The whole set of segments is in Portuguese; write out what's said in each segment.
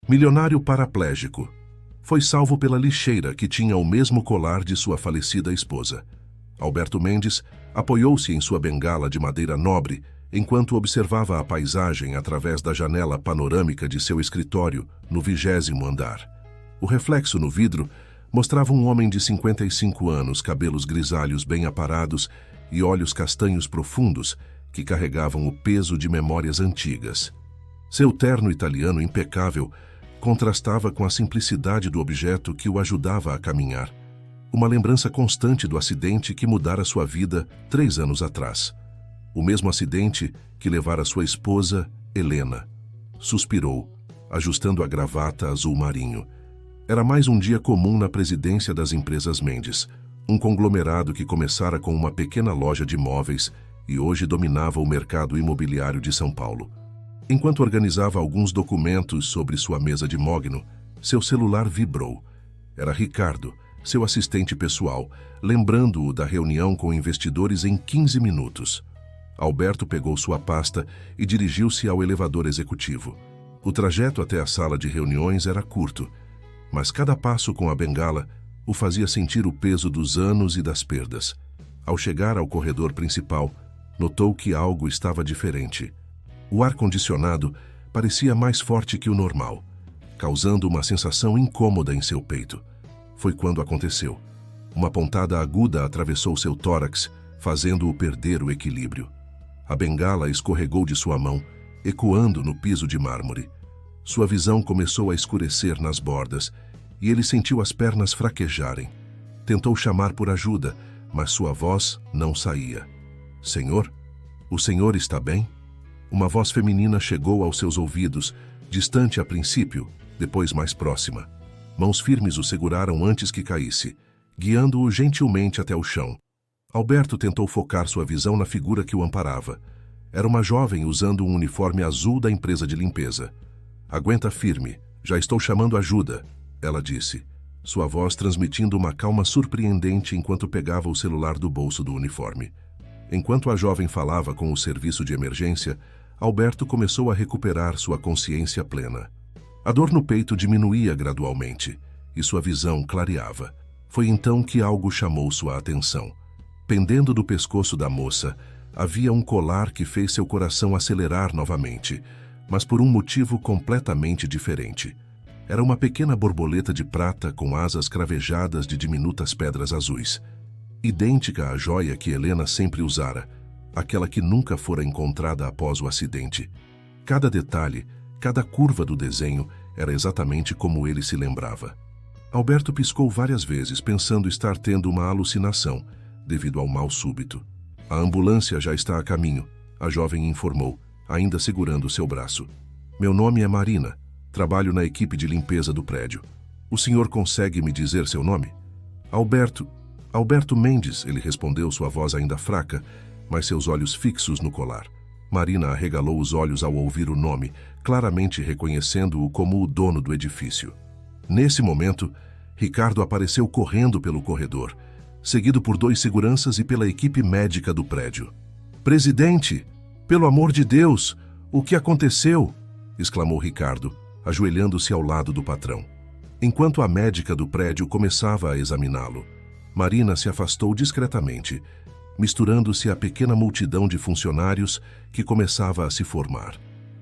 Milionário paraplégico. Foi salvo pela lixeira que tinha o mesmo colar de sua falecida esposa. Alberto Mendes apoiou-se em sua bengala de madeira nobre enquanto observava a paisagem através da janela panorâmica de seu escritório no 20º andar. O reflexo no vidro mostrava um homem de 55 anos, cabelos grisalhos bem aparados e olhos castanhos profundos que carregavam o peso de memórias antigas. Seu terno italiano impecável contrastava com a simplicidade do objeto que o ajudava a caminhar, uma lembrança constante do acidente que mudara sua vida 3 anos atrás. O mesmo acidente que levara sua esposa, Helena. Suspirou, ajustando a gravata azul marinho. Era mais um dia comum na presidência das empresas Mendes, um conglomerado que começara com uma pequena loja de móveis e hoje dominava o mercado imobiliário de São Paulo. Enquanto organizava alguns documentos sobre sua mesa de mogno, seu celular vibrou. Era Ricardo, seu assistente pessoal, lembrando-o da reunião com investidores em 15 minutos. Alberto pegou sua pasta e dirigiu-se ao elevador executivo. O trajeto até a sala de reuniões era curto, mas cada passo com a bengala o fazia sentir o peso dos anos e das perdas. Ao chegar ao corredor principal, notou que algo estava diferente. O ar-condicionado parecia mais forte que o normal, causando uma sensação incômoda em seu peito. Foi quando aconteceu. Uma pontada aguda atravessou seu tórax, fazendo-o perder o equilíbrio. A bengala escorregou de sua mão, ecoando no piso de mármore. Sua visão começou a escurecer nas bordas, e ele sentiu as pernas fraquejarem. Tentou chamar por ajuda, mas sua voz não saía. Senhor? O senhor está bem? Uma voz feminina chegou aos seus ouvidos, distante a princípio, depois mais próxima. Mãos firmes o seguraram antes que caísse, guiando-o gentilmente até o chão. Alberto tentou focar sua visão na figura que o amparava. Era uma jovem usando um uniforme azul da empresa de limpeza. Aguenta firme, já estou chamando ajuda, ela disse, sua voz transmitindo uma calma surpreendente enquanto pegava o celular do bolso do uniforme. Enquanto a jovem falava com o serviço de emergência, Alberto começou a recuperar sua consciência plena. A dor no peito diminuía gradualmente e sua visão clareava. Foi então que algo chamou sua atenção. Pendendo do pescoço da moça, havia um colar que fez seu coração acelerar novamente, mas por um motivo completamente diferente. Era uma pequena borboleta de prata com asas cravejadas de diminutas pedras azuis, idêntica à joia que Helena sempre usara, aquela que nunca fora encontrada após o acidente. Cada detalhe, cada curva do desenho era exatamente como ele se lembrava. Alberto piscou várias vezes, pensando estar tendo uma alucinação, devido ao mal súbito. A ambulância já está a caminho, a jovem informou, ainda segurando seu braço. Meu nome é Marina. Trabalho na equipe de limpeza do prédio. O senhor consegue me dizer seu nome? Alberto Mendes, ele respondeu, sua voz ainda fraca, mas seus olhos fixos no colar. Marina arregalou os olhos ao ouvir o nome, claramente reconhecendo-o como o dono do edifício. Nesse momento, Ricardo apareceu correndo pelo corredor, seguido por 2 seguranças e pela equipe médica do prédio. Presidente, pelo amor de Deus, o que aconteceu? Exclamou Ricardo, ajoelhando-se ao lado do patrão. Enquanto a médica do prédio começava a examiná-lo, Marina se afastou discretamente, misturando-se à pequena multidão de funcionários que começava a se formar.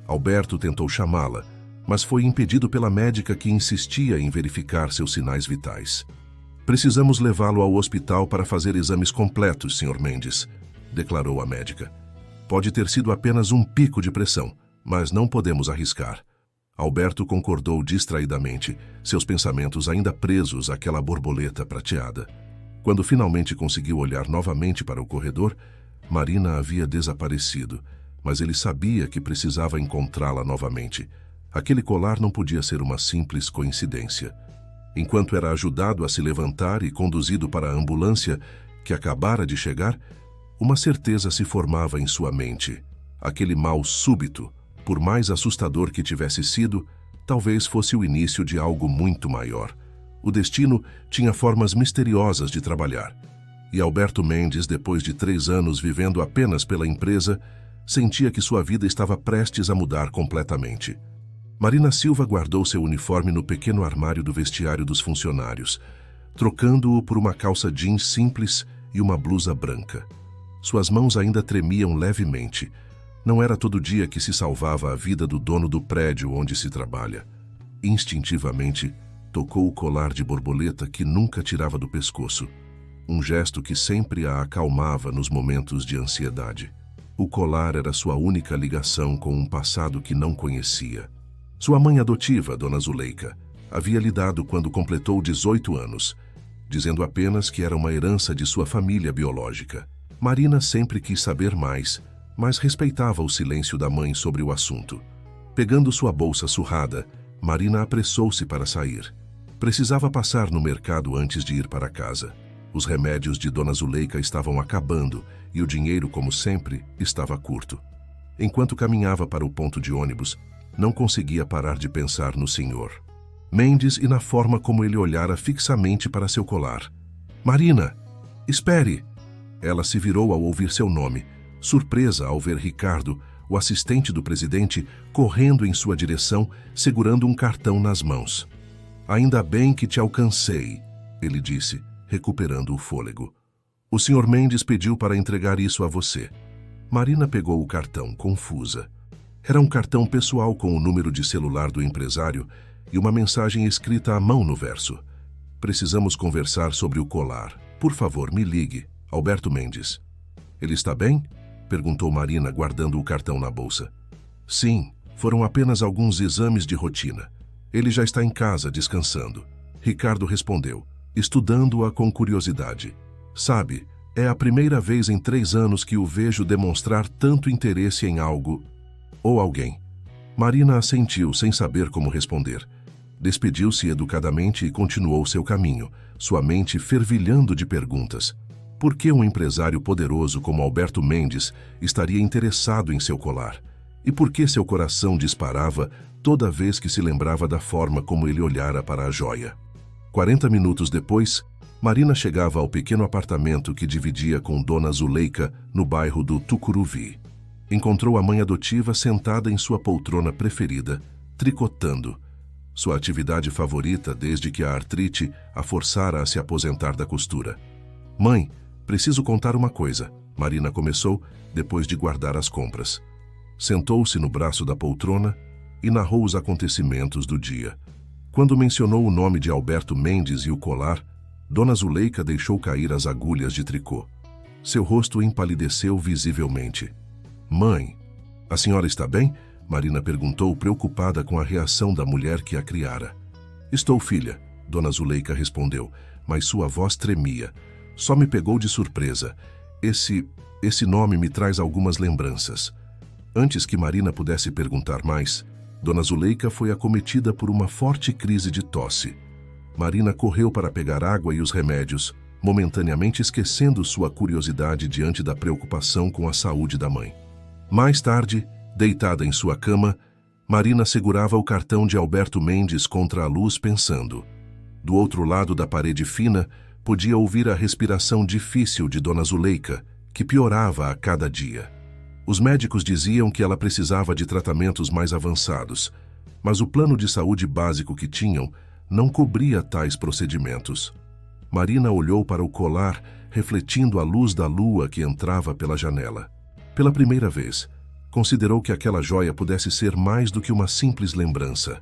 Alberto tentou chamá-la, mas foi impedido pela médica que insistia em verificar seus sinais vitais. Precisamos levá-lo ao hospital para fazer exames completos, Sr. Mendes, declarou a médica. Pode ter sido apenas um pico de pressão, mas não podemos arriscar. Alberto concordou distraidamente, seus pensamentos ainda presos àquela borboleta prateada. Quando finalmente conseguiu olhar novamente para o corredor, Marina havia desaparecido, mas ele sabia que precisava encontrá-la novamente. Aquele colar não podia ser uma simples coincidência. Enquanto era ajudado a se levantar e conduzido para a ambulância que acabara de chegar, uma certeza se formava em sua mente. Aquele mal súbito, por mais assustador que tivesse sido, talvez fosse o início de algo muito maior. O destino tinha formas misteriosas de trabalhar. E Alberto Mendes, depois de 3 anos vivendo apenas pela empresa, sentia que sua vida estava prestes a mudar completamente. Marina Silva guardou seu uniforme no pequeno armário do vestiário dos funcionários, trocando-o por uma calça jeans simples e uma blusa branca. Suas mãos ainda tremiam levemente. Não era todo dia que se salvava a vida do dono do prédio onde se trabalha. Instintivamente, tocou o colar de borboleta que nunca tirava do pescoço, um gesto que sempre a acalmava nos momentos de ansiedade. O colar era sua única ligação com um passado que não conhecia. Sua mãe adotiva, Dona Zuleika, havia lhe dado quando completou 18 anos, dizendo apenas que era uma herança de sua família biológica. Marina sempre quis saber mais, mas respeitava o silêncio da mãe sobre o assunto. Pegando sua bolsa surrada, Marina apressou-se para sair. Precisava passar no mercado antes de ir para casa. Os remédios de Dona Zuleika estavam acabando e o dinheiro, como sempre, estava curto. Enquanto caminhava para o ponto de ônibus, não conseguia parar de pensar no senhor Mendes e na forma como ele olhara fixamente para seu colar. Marina, espere! Ela se virou ao ouvir seu nome, surpresa ao ver Ricardo, o assistente do presidente, correndo em sua direção, segurando um cartão nas mãos. Ainda bem que te alcancei, ele disse, recuperando o fôlego. O senhor Mendes pediu para entregar isso a você. Marina pegou o cartão, confusa. Era um cartão pessoal com o número de celular do empresário e uma mensagem escrita à mão no verso. Precisamos conversar sobre o colar. Por favor, me ligue. Alberto Mendes. Ele está bem? Perguntou Marina, guardando o cartão na bolsa. Sim, foram apenas alguns exames de rotina. Ele já está em casa, descansando. Ricardo respondeu, estudando-a com curiosidade. Sabe, é a primeira vez em 3 anos que o vejo demonstrar tanto interesse em algo ou alguém. Marina assentiu sem saber como responder. Despediu-se educadamente e continuou seu caminho, sua mente fervilhando de perguntas. Por que um empresário poderoso como Alberto Mendes estaria interessado em seu colar? E por que seu coração disparava toda vez que se lembrava da forma como ele olhara para a joia? 40 minutos depois, Marina chegava ao pequeno apartamento que dividia com Dona Zuleika no bairro do Tucuruvi. Encontrou a mãe adotiva sentada em sua poltrona preferida, tricotando, sua atividade favorita desde que a artrite a forçara a se aposentar da costura. Mãe, preciso contar uma coisa, Marina começou, depois de guardar as compras. Sentou-se no braço da poltrona e narrou os acontecimentos do dia. Quando mencionou o nome de Alberto Mendes e o colar, Dona Zuleika deixou cair as agulhas de tricô. Seu rosto empalideceu visivelmente. Mãe, a senhora está bem? Marina perguntou, preocupada com a reação da mulher que a criara. Estou, filha, Dona Zuleika respondeu, mas sua voz tremia. Só me pegou de surpresa. Esse nome me traz algumas lembranças. Antes que Marina pudesse perguntar mais, Dona Zuleika foi acometida por uma forte crise de tosse. Marina correu para pegar água e os remédios, momentaneamente esquecendo sua curiosidade diante da preocupação com a saúde da mãe. Mais tarde, deitada em sua cama, Marina segurava o cartão de Alberto Mendes contra a luz pensando. Do outro lado da parede fina, podia ouvir a respiração difícil de Dona Zuleika, que piorava a cada dia. Os médicos diziam que ela precisava de tratamentos mais avançados, mas o plano de saúde básico que tinham não cobria tais procedimentos. Marina olhou para o colar, refletindo a luz da lua que entrava pela janela. Pela primeira vez, considerou que aquela joia pudesse ser mais do que uma simples lembrança.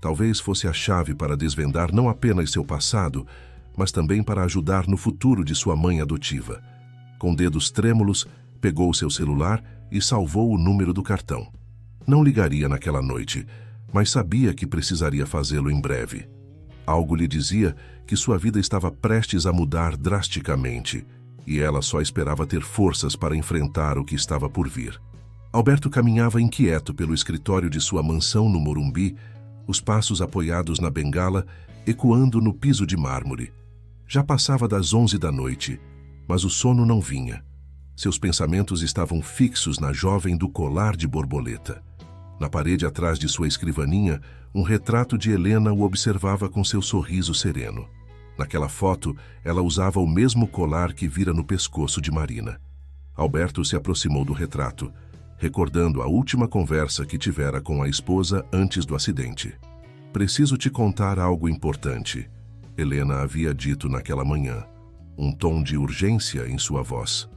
Talvez fosse a chave para desvendar não apenas seu passado, mas também para ajudar no futuro de sua mãe adotiva. Com dedos trêmulos, pegou seu celular e salvou o número do cartão. Não ligaria naquela noite, mas sabia que precisaria fazê-lo em breve. Algo lhe dizia que sua vida estava prestes a mudar drasticamente, e ela só esperava ter forças para enfrentar o que estava por vir. Alberto caminhava inquieto pelo escritório de sua mansão no Morumbi, os passos apoiados na bengala, ecoando no piso de mármore. Já passava das 11 da noite, mas o sono não vinha. Seus pensamentos estavam fixos na jovem do colar de borboleta. Na parede atrás de sua escrivaninha, um retrato de Helena o observava com seu sorriso sereno. Naquela foto, ela usava o mesmo colar que vira no pescoço de Marina. Alberto se aproximou do retrato. recordando a última conversa que tivera com a esposa antes do acidente. "Preciso te contar algo importante", Helena havia dito naquela manhã, um tom de urgência em sua voz.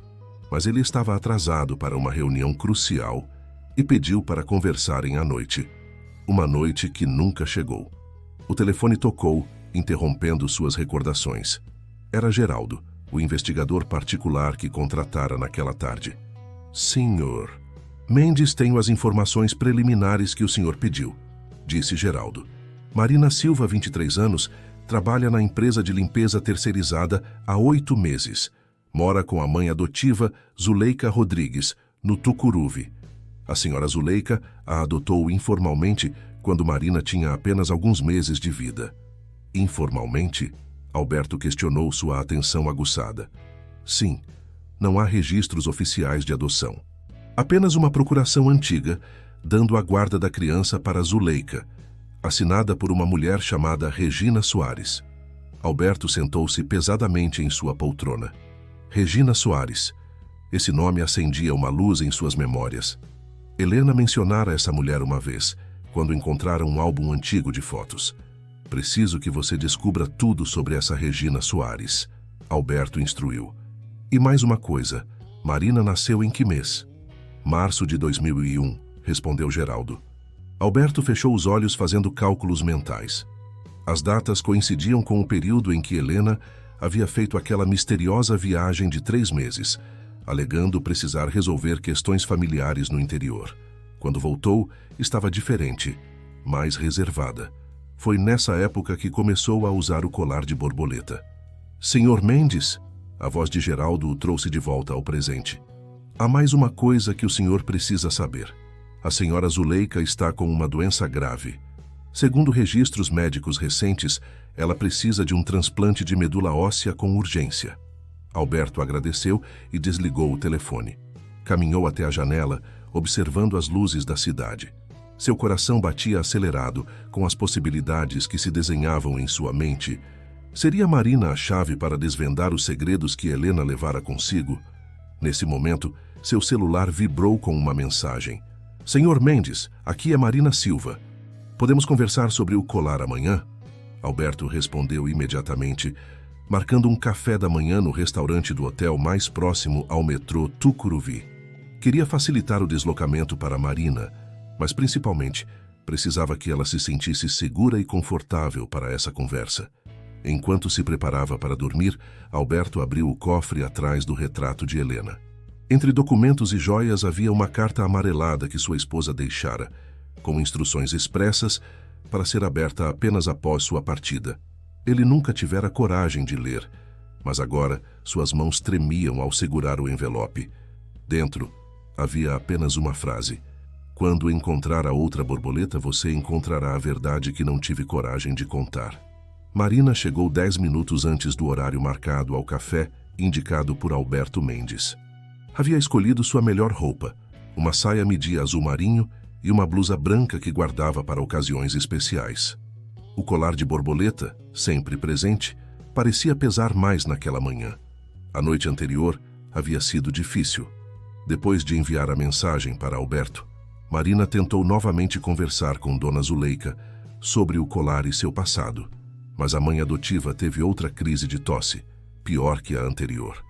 Mas ele estava atrasado para uma reunião crucial e pediu para conversarem à noite. Uma noite que nunca chegou. O telefone tocou, interrompendo suas recordações. Era Geraldo, o investigador particular que contratara naquela tarde. "Senhor Mendes, tenho as informações preliminares que o senhor pediu", disse Geraldo. "Marina Silva, 23 anos, trabalha na empresa de limpeza terceirizada há 8 meses. Mora com a mãe adotiva, Zuleika Rodrigues, no Tucuruvi. A senhora Zuleika a adotou informalmente quando Marina tinha apenas alguns meses de vida." "Informalmente?" Alberto questionou, sua atenção aguçada. "Sim, não há registros oficiais de adoção. Apenas uma procuração antiga, dando a guarda da criança para Zuleika, assinada por uma mulher chamada Regina Soares." Alberto sentou-se pesadamente em sua poltrona. Regina Soares. Esse nome acendia uma luz em suas memórias. Helena mencionara essa mulher uma vez, quando encontraram um álbum antigo de fotos. "Preciso que você descubra tudo sobre essa Regina Soares", Alberto instruiu. "E mais uma coisa, Marina nasceu em que mês?" "Março de 2001, respondeu Geraldo. Alberto fechou os olhos fazendo cálculos mentais. As datas coincidiam com o período em que Helena havia feito aquela misteriosa viagem de 3 meses, alegando precisar resolver questões familiares no interior. Quando voltou, estava diferente, mais reservada. Foi nessa época que começou a usar o colar de borboleta. "Senhor Mendes?" A voz de Geraldo o trouxe de volta ao presente. "Há mais uma coisa que o senhor precisa saber. A senhora Zuleika está com uma doença grave. Segundo registros médicos recentes, ela precisa de um transplante de medula óssea com urgência." Alberto agradeceu e desligou o telefone. Caminhou até a janela, observando as luzes da cidade. Seu coração batia acelerado com as possibilidades que se desenhavam em sua mente. Seria Marina a chave para desvendar os segredos que Helena levara consigo? Nesse momento, seu celular vibrou com uma mensagem. "Senhor Mendes, aqui é Marina Silva. Podemos conversar sobre o colar amanhã?" Alberto respondeu imediatamente, marcando um café da manhã no restaurante do hotel mais próximo ao metrô Tucuruvi. Queria facilitar o deslocamento para Marina, mas principalmente precisava que ela se sentisse segura e confortável para essa conversa. Enquanto se preparava para dormir, Alberto abriu o cofre atrás do retrato de Helena. Entre documentos e joias havia uma carta amarelada que sua esposa deixara, com instruções expressas para ser aberta apenas após sua partida. Ele nunca tivera coragem de ler, mas agora suas mãos tremiam ao segurar o envelope. Dentro havia apenas uma frase: "Quando encontrar a outra borboleta, você encontrará a verdade que não tive coragem de contar." Marina chegou 10 minutos antes do horário marcado ao café, indicado por Alberto Mendes. Havia escolhido sua melhor roupa, uma saia midi azul marinho e uma blusa branca que guardava para ocasiões especiais. O colar de borboleta, sempre presente, parecia pesar mais naquela manhã. A noite anterior havia sido difícil. Depois de enviar a mensagem para Alberto, Marina tentou novamente conversar com Dona Zuleika sobre o colar e seu passado, mas a mãe adotiva teve outra crise de tosse, pior que a anterior.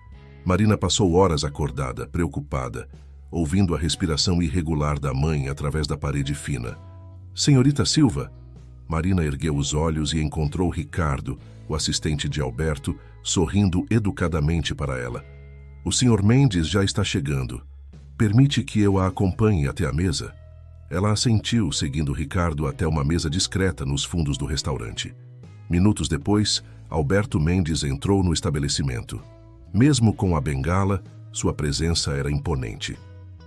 Marina passou horas acordada, preocupada, ouvindo a respiração irregular da mãe através da parede fina. "Senhorita Silva?" Marina ergueu os olhos e encontrou Ricardo, o assistente de Alberto, sorrindo educadamente para ela. "O senhor Mendes já está chegando. Permite que eu a acompanhe até a mesa?" Ela assentiu, seguindo Ricardo até uma mesa discreta nos fundos do restaurante. Minutos depois, Alberto Mendes entrou no estabelecimento. Mesmo com a bengala, sua presença era imponente.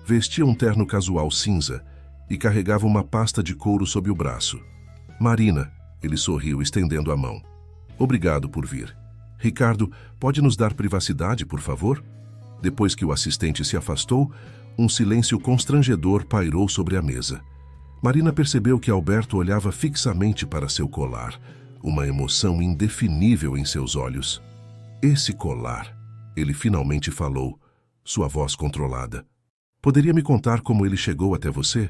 Vestia um terno casual cinza e carregava uma pasta de couro sob o braço. "Marina", ele sorriu, estendendo a mão. "Obrigado por vir. Ricardo, pode nos dar privacidade, por favor?" Depois que o assistente se afastou, um silêncio constrangedor pairou sobre a mesa. Marina percebeu que Alberto olhava fixamente para seu colar, uma emoção indefinível em seus olhos. "Esse colar", ele finalmente falou, sua voz controlada. Poderia me contar como ele chegou até você?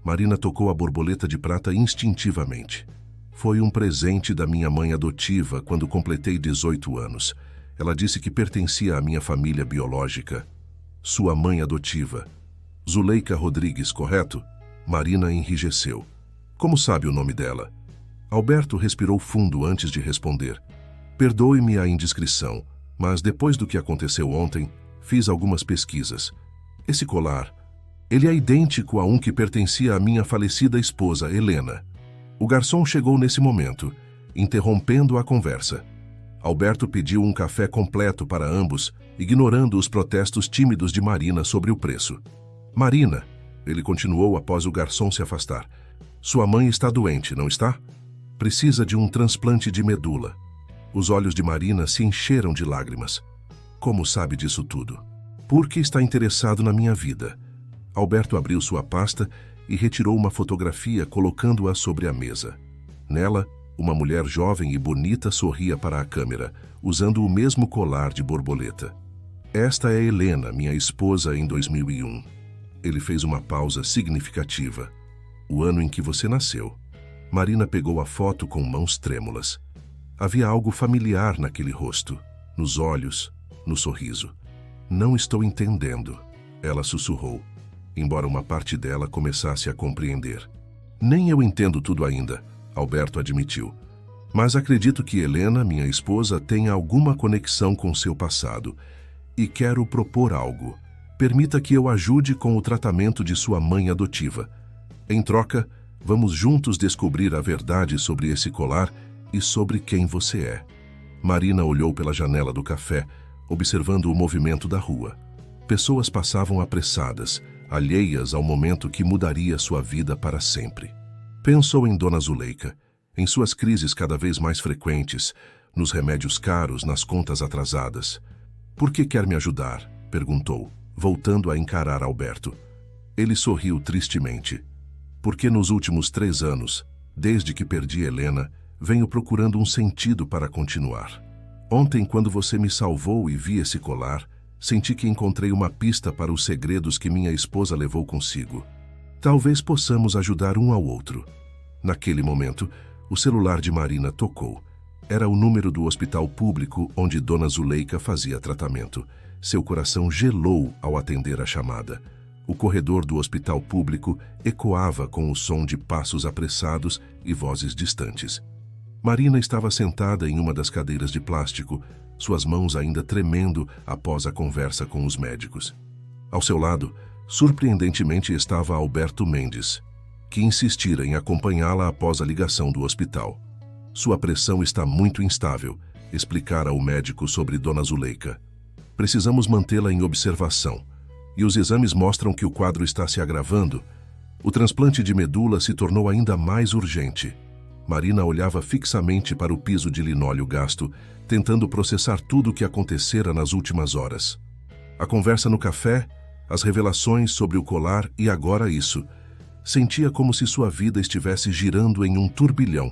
Marina tocou a borboleta de prata instintivamente. Foi um presente da minha mãe adotiva quando completei 18 anos. Ela disse que pertencia à minha família biológica. Sua mãe adotiva. Zuleika Rodrigues, correto? Marina enrijeceu. Como sabe o nome dela? Alberto respirou fundo antes de responder. Perdoe-me a indiscrição, mas depois do que aconteceu ontem, fiz algumas pesquisas. Esse colar, ele é idêntico a um que pertencia à minha falecida esposa, Helena. O garçom chegou nesse momento, interrompendo a conversa. Alberto pediu um café completo para ambos, ignorando os protestos tímidos de Marina sobre o preço. Marina, ele continuou após o garçom se afastar. Sua mãe está doente, não está? Precisa de um transplante de medula. Os olhos de Marina se encheram de lágrimas. Como sabe disso tudo? Porque está interessado na minha vida. Alberto abriu sua pasta e retirou uma fotografia colocando-a sobre a mesa. Nela, uma mulher jovem e bonita sorria para a câmera, usando o mesmo colar de borboleta. Esta é Helena, minha esposa em 2001. Ele fez uma pausa significativa. O ano em que você nasceu. Marina pegou a foto com mãos trêmulas. Havia algo familiar naquele rosto, nos olhos, no sorriso. Não estou entendendo, ela sussurrou, embora uma parte dela começasse a compreender. Nem eu entendo tudo ainda, Alberto admitiu. Mas acredito que Helena, minha esposa, tenha alguma conexão com seu passado. E quero propor algo. Permita que eu ajude com o tratamento de sua mãe adotiva. Em troca, vamos juntos descobrir a verdade sobre esse colar e sobre quem você é. Marina olhou pela janela do café, observando o movimento da rua. Pessoas passavam apressadas, alheias ao momento que mudaria sua vida para sempre. Pensou em Dona Zuleika, em suas crises cada vez mais frequentes, nos remédios caros, nas contas atrasadas. Por que quer me ajudar? Perguntou, voltando a encarar Alberto. Ele sorriu tristemente. Porque nos últimos 3 anos, desde que perdi Helena, venho procurando um sentido para continuar. Ontem, quando você me salvou e vi esse colar, senti que encontrei uma pista para os segredos que minha esposa levou consigo. Talvez possamos ajudar um ao outro. Naquele momento, o celular de Marina tocou. Era o número do hospital público onde Dona Zuleika fazia tratamento. Seu coração gelou ao atender a chamada. O corredor do hospital público ecoava com o som de passos apressados e vozes distantes. Marina estava sentada em uma das cadeiras de plástico, suas mãos ainda tremendo após a conversa com os médicos. Ao seu lado, surpreendentemente, estava Alberto Mendes, que insistira em acompanhá-la após a ligação do hospital. Sua pressão está muito instável, explicara o médico sobre Dona Zuleika. Precisamos mantê-la em observação. E os exames mostram que o quadro está se agravando. O transplante de medula se tornou ainda mais urgente. Marina olhava fixamente para o piso de linóleo gasto, tentando processar tudo o que acontecera nas últimas horas. A conversa no café, as revelações sobre o colar e agora isso. Sentia como se sua vida estivesse girando em um turbilhão.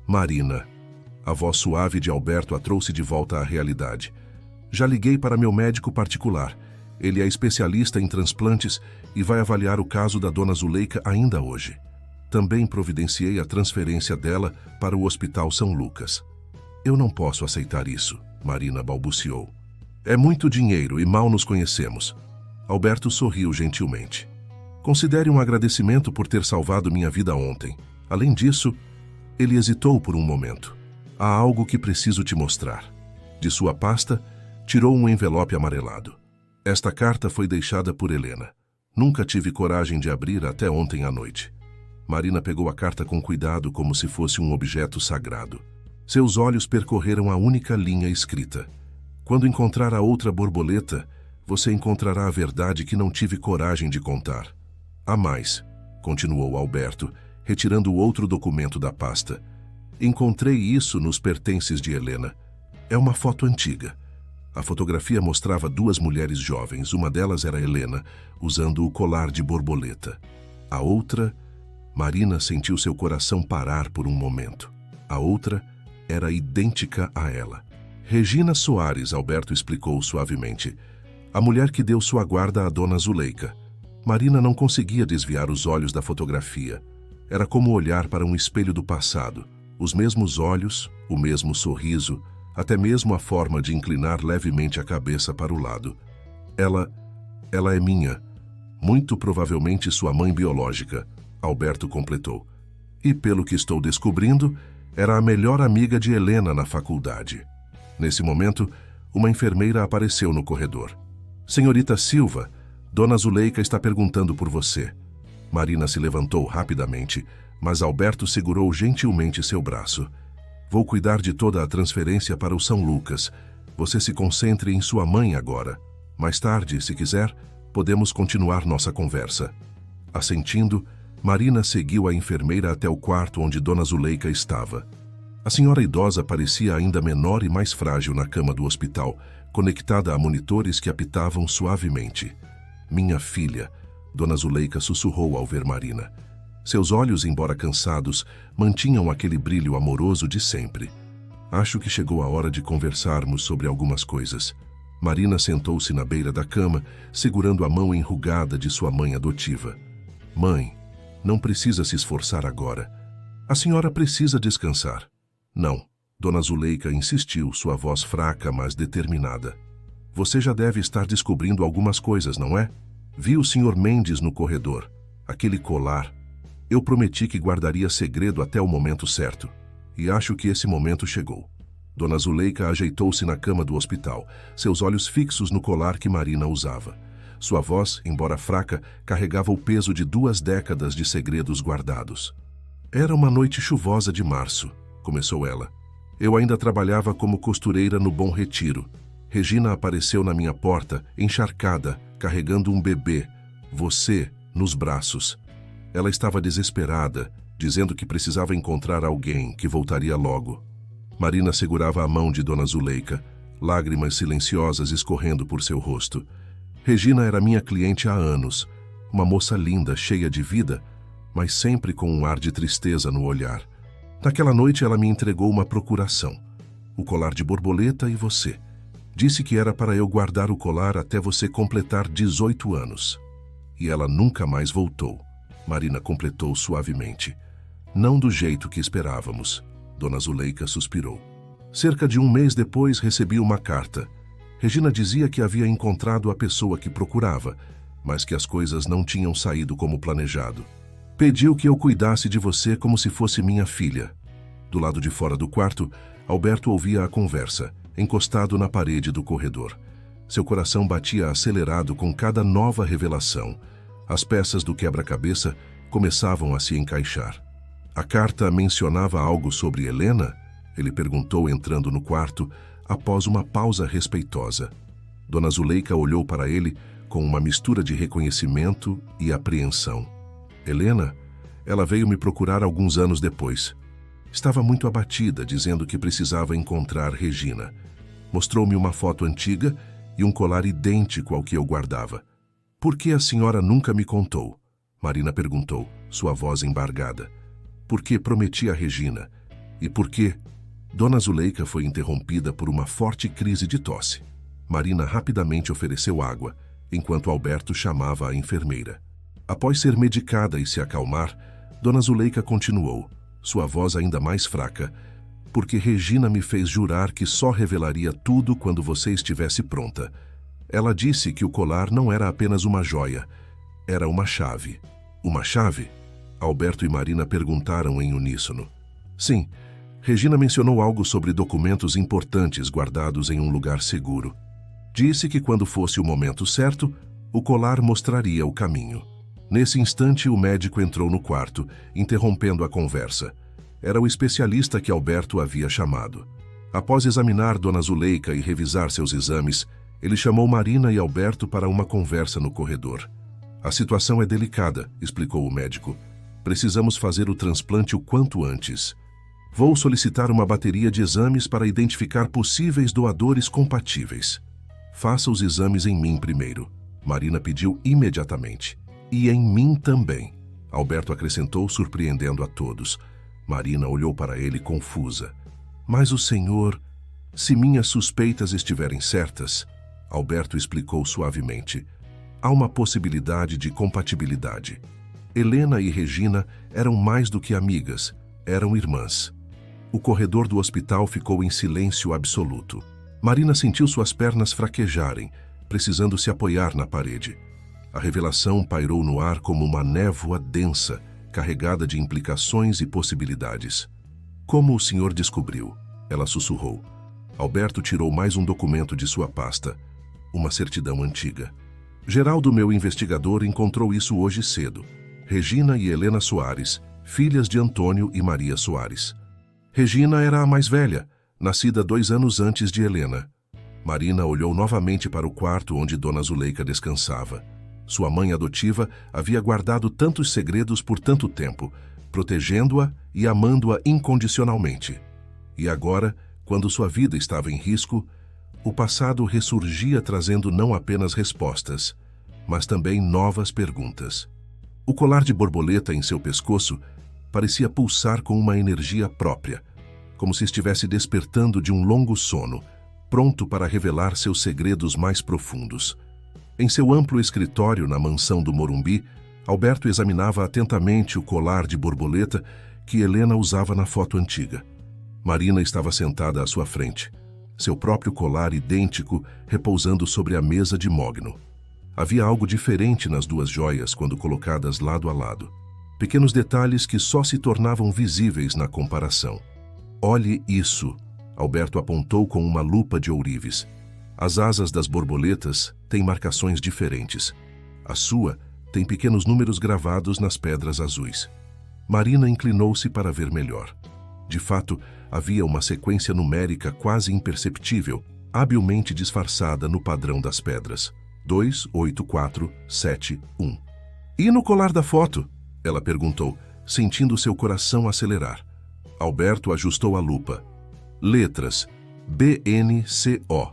Marina. A voz suave de Alberto a trouxe de volta à realidade. Já liguei para meu médico particular. Ele é especialista em transplantes e vai avaliar o caso da Dona Zuleika ainda hoje. Também providenciei a transferência dela para o Hospital São Lucas. Eu não posso aceitar isso, Marina balbuciou. É muito dinheiro e mal nos conhecemos. Alberto sorriu gentilmente. Considere um agradecimento por ter salvado minha vida ontem. Além disso, ele hesitou por um momento. Há algo que preciso te mostrar. De sua pasta, tirou um envelope amarelado. Esta carta foi deixada por Helena. Nunca tive coragem de abrir até ontem à noite. Marina pegou a carta com cuidado como se fosse um objeto sagrado. Seus olhos percorreram a única linha escrita. Quando encontrar a outra borboleta, você encontrará a verdade que não tive coragem de contar. Há mais, continuou Alberto, retirando o outro documento da pasta. Encontrei isso nos pertences de Helena. É uma foto antiga. A fotografia mostrava 2 mulheres jovens. Uma delas era Helena, usando o colar de borboleta. A outra... Marina sentiu seu coração parar por um momento. A outra era idêntica a ela. Regina Soares, Alberto explicou suavemente. A mulher que deu sua guarda à Dona Zuleika. Marina não conseguia desviar os olhos da fotografia. Era como olhar para um espelho do passado. Os mesmos olhos, o mesmo sorriso, até mesmo a forma de inclinar levemente a cabeça para o lado. Ela é minha. Muito provavelmente sua mãe biológica, Alberto completou. E pelo que estou descobrindo, era a melhor amiga de Helena na faculdade. Nesse momento, uma enfermeira apareceu no corredor. Senhorita Silva, Dona Zuleika está perguntando por você. Marina se levantou rapidamente, mas Alberto segurou gentilmente seu braço. Vou cuidar de toda a transferência para o São Lucas. Você se concentre em sua mãe agora. Mais tarde, se quiser, podemos continuar nossa conversa. Assentindo, Marina seguiu a enfermeira até o quarto onde Dona Zuleika estava. A senhora idosa parecia ainda menor e mais frágil na cama do hospital, conectada a monitores que apitavam suavemente. Minha filha, Dona Zuleika sussurrou ao ver Marina. Seus olhos, embora cansados, mantinham aquele brilho amoroso de sempre. Acho que chegou a hora de conversarmos sobre algumas coisas. Marina sentou-se na beira da cama, segurando a mão enrugada de sua mãe adotiva. Mãe, não precisa se esforçar agora. A senhora precisa descansar. Não, Dona Zuleika insistiu, sua voz fraca, mas determinada. Você já deve estar descobrindo algumas coisas, não é? Vi o Sr. Mendes no corredor. Aquele colar. Eu prometi que guardaria segredo até o momento certo. E acho que esse momento chegou. Dona Zuleika ajeitou-se na cama do hospital, seus olhos fixos no colar que Marina usava. Sua voz, embora fraca, carregava o peso de 2 décadas de segredos guardados. Era uma noite chuvosa de março, começou ela. Eu ainda trabalhava como costureira no Bom Retiro. Regina apareceu na minha porta, encharcada, carregando um bebê, você, nos braços. Ela estava desesperada, dizendo que precisava encontrar alguém, que voltaria logo. Marina segurava a mão de Dona Zuleika, lágrimas silenciosas escorrendo por seu rosto. Regina era minha cliente há anos, uma moça linda, cheia de vida, mas sempre com um ar de tristeza no olhar. Naquela noite ela me entregou uma procuração, o colar de borboleta e você. Disse que era para eu guardar o colar até você completar 18 anos. E ela nunca mais voltou, Marina completou suavemente. Não do jeito que esperávamos. Dona Zuleika suspirou. Cerca de um mês depois recebi uma carta. Regina dizia que havia encontrado a pessoa que procurava, mas que as coisas não tinham saído como planejado. Pediu que eu cuidasse de você como se fosse minha filha. Do lado de fora do quarto, Alberto ouvia a conversa, encostado na parede do corredor. Seu coração batia acelerado com cada nova revelação. As peças do quebra-cabeça começavam a se encaixar. A carta mencionava algo sobre Helena? Ele perguntou entrando no quarto, após uma pausa respeitosa. Dona Zuleika olhou para ele com uma mistura de reconhecimento e apreensão. Helena? Ela veio me procurar alguns anos depois. Estava muito abatida, dizendo que precisava encontrar Regina. Mostrou-me uma foto antiga e um colar idêntico ao que eu guardava. Por que a senhora nunca me contou? Marina perguntou, sua voz embargada. Porque prometi a Regina. E por que? Dona Zuleika foi interrompida por uma forte crise de tosse. Marina rapidamente ofereceu água, enquanto Alberto chamava a enfermeira. Após ser medicada e se acalmar, Dona Zuleika continuou, sua voz ainda mais fraca, porque Regina me fez jurar que só revelaria tudo quando você estivesse pronta. Ela disse que o colar não era apenas uma joia, era uma chave. Uma chave? Alberto e Marina perguntaram em uníssono. Sim, Regina mencionou algo sobre documentos importantes guardados em um lugar seguro. Disse que quando fosse o momento certo, o colar mostraria o caminho. Nesse instante, o médico entrou no quarto, interrompendo a conversa. Era o especialista que Alberto havia chamado. Após examinar Dona Zuleika e revisar seus exames, ele chamou Marina e Alberto para uma conversa no corredor. A situação é delicada, explicou o médico. Precisamos fazer o transplante o quanto antes. Vou solicitar uma bateria de exames para identificar possíveis doadores compatíveis. Faça os exames em mim primeiro. Marina pediu imediatamente. E em mim também, Alberto acrescentou, surpreendendo a todos. Marina olhou para ele confusa. Mas o senhor, se minhas suspeitas estiverem certas, Alberto explicou suavemente. há uma possibilidade de compatibilidade. Helena e Regina eram mais do que amigas, eram irmãs. O corredor do hospital ficou em silêncio absoluto. Marina sentiu suas pernas fraquejarem, precisando se apoiar na parede. A revelação pairou no ar como uma névoa densa, carregada de implicações e possibilidades. Como o senhor descobriu? Ela sussurrou. Alberto tirou mais um documento de sua pasta. Uma certidão antiga. Geraldo, meu investigador, encontrou isso hoje cedo. Regina e Helena Soares, filhas de Antônio e Maria Soares. Regina era a mais velha, nascida 2 anos antes de Helena. Marina olhou novamente para o quarto onde Dona Zuleika descansava. Sua mãe adotiva havia guardado tantos segredos por tanto tempo, protegendo-a e amando-a incondicionalmente. E agora, quando sua vida estava em risco, o passado ressurgia trazendo não apenas respostas, mas também novas perguntas. O colar de borboleta em seu pescoço parecia pulsar com uma energia própria, como se estivesse despertando de um longo sono, pronto para revelar seus segredos mais profundos. Em seu amplo escritório na mansão do Morumbi, Alberto examinava atentamente o colar de borboleta que Helena usava na foto antiga. Marina estava sentada à sua frente, seu próprio colar idêntico repousando sobre a mesa de mogno. Havia algo diferente nas duas joias quando colocadas lado a lado. Pequenos detalhes que só se tornavam visíveis na comparação. Olhe isso, Alberto apontou com uma lupa de ourives. As asas das borboletas têm marcações diferentes. A sua tem pequenos números gravados nas pedras azuis. Marina inclinou-se para ver melhor. De fato, havia uma sequência numérica quase imperceptível, habilmente disfarçada no padrão das pedras. 2, 8, 4, 7, 1. E no colar da foto? Ela perguntou, sentindo seu coração acelerar. Alberto ajustou a lupa. Letras. BNCO.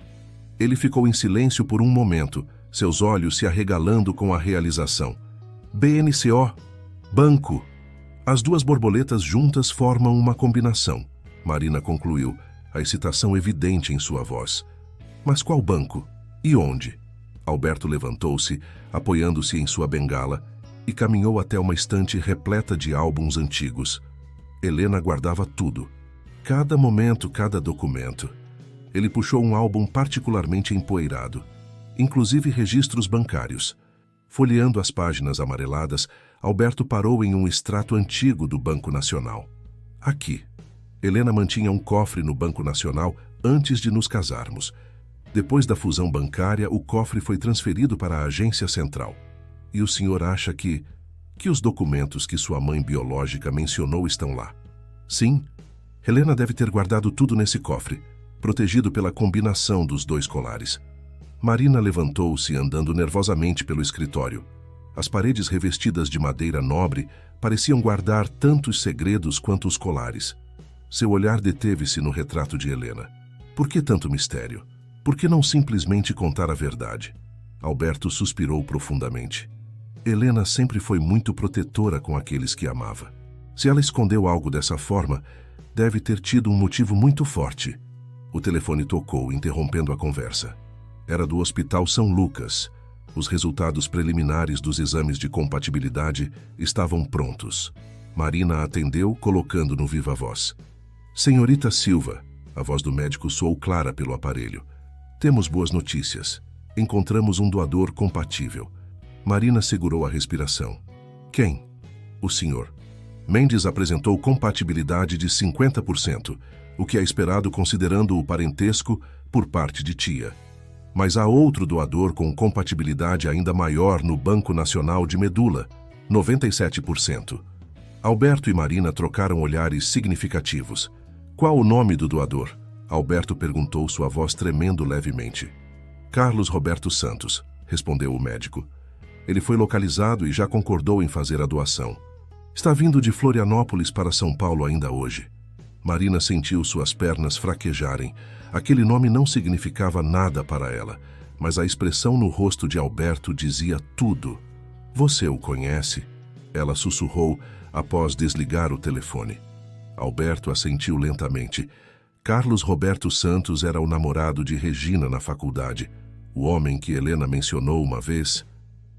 Ele ficou em silêncio por um momento, seus olhos se arregalando com a realização. BNCO. Banco. As duas borboletas juntas formam uma combinação. Marina concluiu, a excitação evidente em sua voz. Mas qual banco? E onde? Alberto levantou-se, apoiando-se em sua bengala, e caminhou até uma estante repleta de álbuns antigos. Helena guardava tudo. Cada momento, cada documento. Ele puxou um álbum particularmente empoeirado, inclusive registros bancários. Folheando as páginas amareladas, Alberto parou em um extrato antigo do Banco Nacional. Aqui. Helena mantinha um cofre no Banco Nacional antes de nos casarmos. Depois da fusão bancária, o cofre foi transferido para a agência central. E o senhor acha que os documentos que sua mãe biológica mencionou estão lá? Sim. Helena deve ter guardado tudo nesse cofre, protegido pela combinação dos dois colares. Marina levantou-se, andando nervosamente pelo escritório. As paredes revestidas de madeira nobre pareciam guardar tantos segredos quanto os colares. Seu olhar deteve-se no retrato de Helena. Por que tanto mistério? Por que não simplesmente contar a verdade? Alberto suspirou profundamente. Helena sempre foi muito protetora com aqueles que amava. Se ela escondeu algo dessa forma, deve ter tido um motivo muito forte. O telefone tocou, interrompendo a conversa. Era do Hospital São Lucas. Os resultados preliminares dos exames de compatibilidade estavam prontos. Marina atendeu, colocando no viva voz. Senhorita Silva, a voz do médico soou clara pelo aparelho. Temos boas notícias. Encontramos um doador compatível. Marina segurou a respiração. Quem? O senhor. Mendes apresentou compatibilidade de 50%, o que é esperado considerando o parentesco por parte de tia. Mas há outro doador com compatibilidade ainda maior no Banco Nacional de Medula, 97%. Alberto e Marina trocaram olhares significativos. Qual o nome do doador? Alberto perguntou, sua voz tremendo levemente. Carlos Roberto Santos, respondeu o médico. Ele foi localizado e já concordou em fazer a doação. Está vindo de Florianópolis para São Paulo ainda hoje. Marina sentiu suas pernas fraquejarem. Aquele nome não significava nada para ela, mas a expressão no rosto de Alberto dizia tudo. Você o conhece? Ela sussurrou após desligar o telefone. Alberto assentiu lentamente. Carlos Roberto Santos era o namorado de Regina na faculdade. O homem que Helena mencionou uma vez.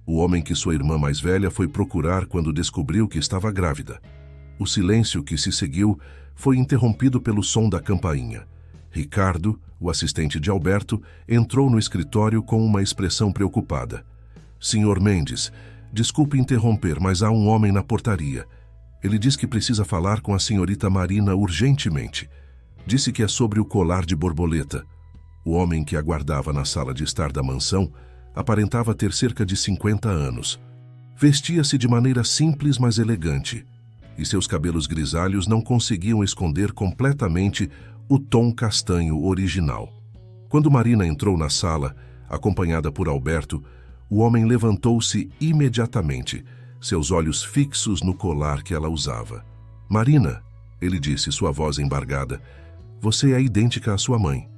O homem que sua irmã mais velha foi procurar quando descobriu que estava grávida. O silêncio que se seguiu foi interrompido pelo som da campainha. Ricardo, o assistente de Alberto, entrou no escritório com uma expressão preocupada. Senhor Mendes, desculpe interromper, mas há um homem na portaria. Ele diz que precisa falar com a senhorita Marina urgentemente. Disse que é sobre o colar de borboleta. O homem que aguardava na sala de estar da mansão aparentava ter cerca de 50 anos. Vestia-se de maneira simples, mas elegante, e seus cabelos grisalhos não conseguiam esconder completamente o tom castanho original. Quando Marina entrou na sala, acompanhada por Alberto, o homem levantou-se imediatamente, seus olhos fixos no colar que ela usava. Marina, ele disse, sua voz embargada, você é idêntica à sua mãe.